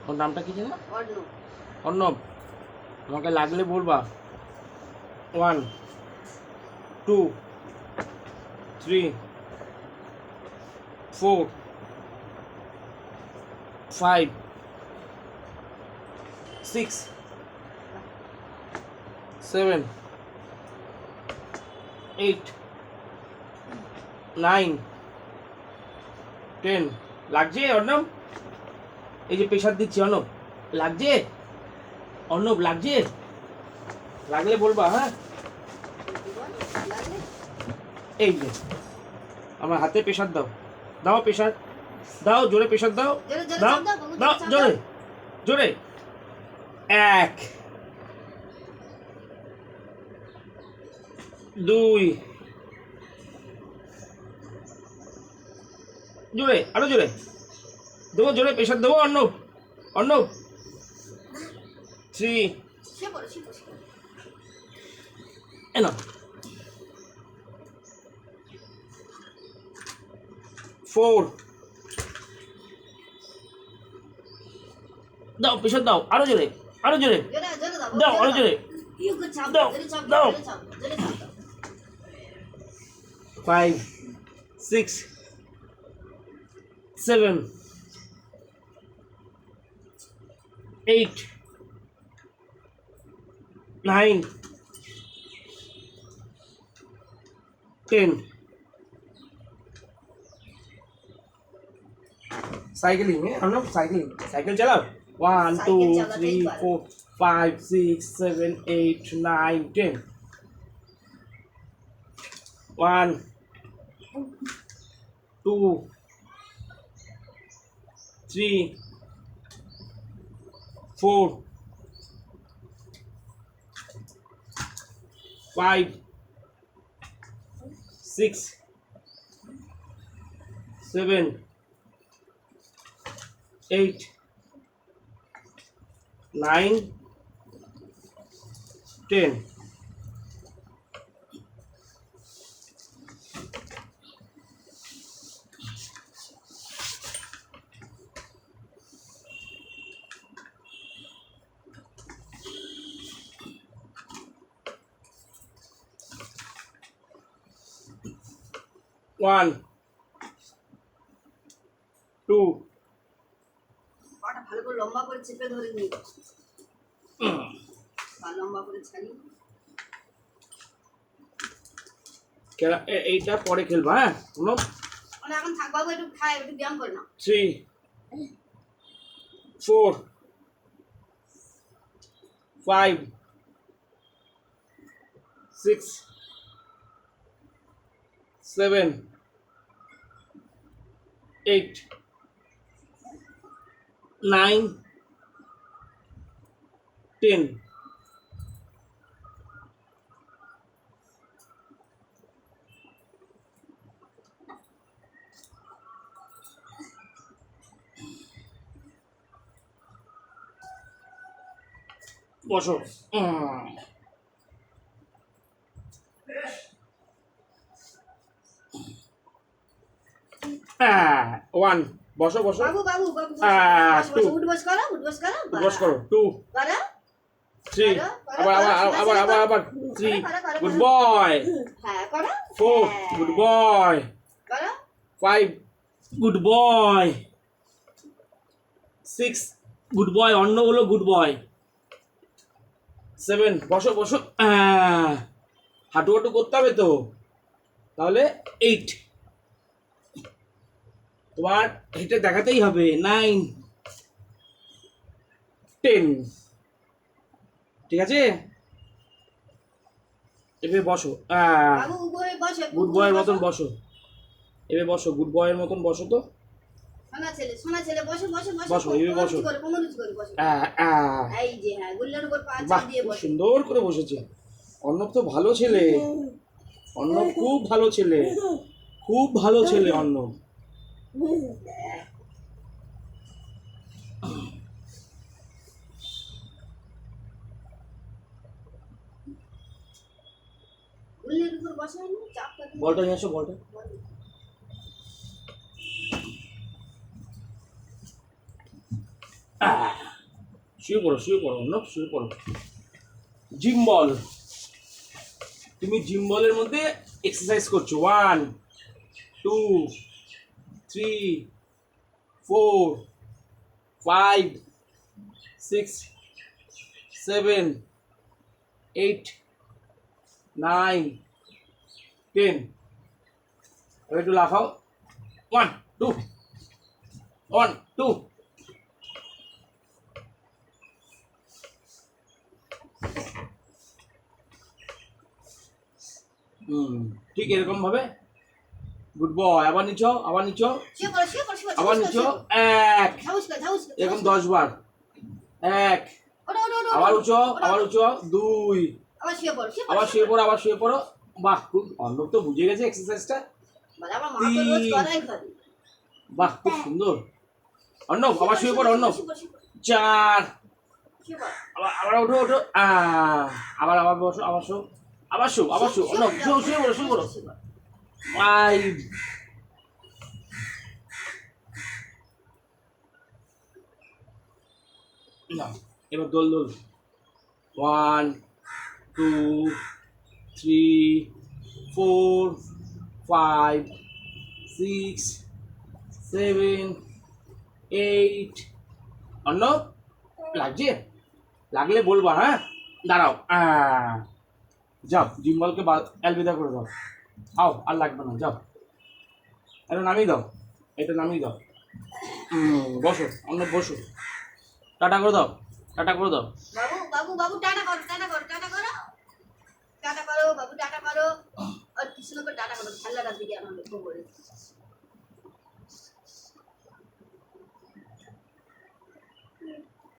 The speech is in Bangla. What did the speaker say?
ওর নামটা কি জানো? অর্ণব। অর্ণব, আমাকে লাগলে বলবা। 1 2 3 4 5 6 7 8 9 10। লাগছে অর্ণব? এই যে প্রেশার দিচ্ছি অর্ণব, লাগছে? অর্ণব লাগছে? লাগলে বলবা। হ্যাঁ, এই যে আমার হাতে প্রেশার দাও, দাও প্রেশার দাও, জোরে প্রেশার দাও, দাও দাও জোরে জোরে। 1 2, জোরে আরো জোরে দেবো, জোরে প্রেশার দেবো অর্ণব। অর্ণব 3, না 4, দাও প্রেশার দাও আরো জোরে, আরো জোরে দাও, আরো জোরে দাও দাও। 5 6 7 8 9 10। साइकिलिंग है हम लोग, साइकिलिंग साइकिल चलाओ। 1 2 3 4 5 6 7 8 9 10। 1 2 3 4 5 6 7 8 9 10। One, 2, পাটা ভালো করে লম্বা করে চেপে ধরে নিই, পা লম্বা করে ছাড়ি। এইটা পরে খেলবা। হ্যাঁ মানে এখন থাক বাবু, একটু খায়, একটু ব্যায়াম করে না। 3 4 5 6 7 8 9 10। বসো। 1 বসো বসো। বাবু বাবু বাবু, টু উঠবস করো, উঠবস করো, বস করো। 2 করো 3 আবার আবার আবার আবার আবার 3 গুড বয়। হ্যাঁ করো। 4 গুড বয়। করো 5 গুড বয়। 6 good boy. অন্য হলো গুড বয়। 7 বসো বসো। হাঁটু হাঁটু করতে হবে তো, তাহলে 8 তোমার হেঁটে দেখাতেই হবে। 9 10। ঠিক আছে, এবার বসো। বাবু উপরে বসে, গুড বয়ের মতন বসো। এবার বসো, গুড বয়ের মতন বসো তো। সোনা ছেলে বসে বসে বসে বসো, এবার বসো। কোমর উঁচু করে বসে। এই যে হ্যাঁ, গুল্লার উপর পা বাহ, চাপ দিয়ে খুব বসে। সুন্দর করে বসেছে। অর্ণব তো ভালো ছেলে, অর্ণব খুব ভালো ছেলে, খুব ভালো ছেলে অর্ণব। গুল্লার উপর বসে না, চাপটা দিয়ে। বলটা নিয়ে আসো, বলটা। শুয়ে পড়ো অর্ণব, শুয়ে পড়ো। জিম বল, তুমি জিম বলের মধ্যে এক্সারসাইজ করছো। 1 2 3 4 5 6 7 8 9 10। এবার একটু লাফাও। 1 2 1 2। ঠিক এরকম ভাবে। Good boy. আবার নিচো, আবার নিচো, শুয়ে পড়ো, শুয়ে পড়ো, শুয়ে পড়ো, আবার ঝাউস নিচো। করো, 1 ঝাউস করো, ঝাউস করো, এরকম ঝাউস করো। 10 বার। 1 ওঠো, ওঠো, ওঠো, আবার ওঠো, উঁচো, ওঠো, আবার ওঠো। উঁচো। 2 আবার শুয়ে পড়ো, শুয়ে পড়ো, আবার শুয়ে পড়ো, আবার শুয়ে পড়ো। বাহ, খুব অর্ণব তো বুঝে গেছে এক্সারসাইজটা। মানে আমার মা তো রোজ 3 করাই করে। বাহ, খুব সুন্দর। অর্ণব আবার শুয়ে পড়ো, অর্ণব। শুয়ে পড়ো, শুয়ে পড়ো, 4 শুয়ে পড়ো। আবার আবার ওঠো ওঠো। আবার আবার বসো, আবার শো, আবার শো, আবার শো। অর্ণব শুয়ে পড়ো, শুয়ে পড়ো। 5 না, এবার দোল দোল। 1 2 3 4 5 6 7 8। অর্ণব লাগছে? লাগলে বলবা, হ্যাঁ? দাঁড়াও। যাও, জিম্বলকে আলবিদা করে দাও। আও, আর লাগবে না, যাও। এটা নামিয়ে দাও, এটা নামিয়ে দাও। বসো অর্ণব, বসো। টাটা করে দাও, টাটা করে দাও। বাবু, বাবু, বাবু, টাটা করো, টাটা করো, টাটা করো। টাটা করো, বাবু, টাটা করো। আর কৃষ্ণকে টাটা করো, খেলাটার দিকে আমার লক্ষ্য করে।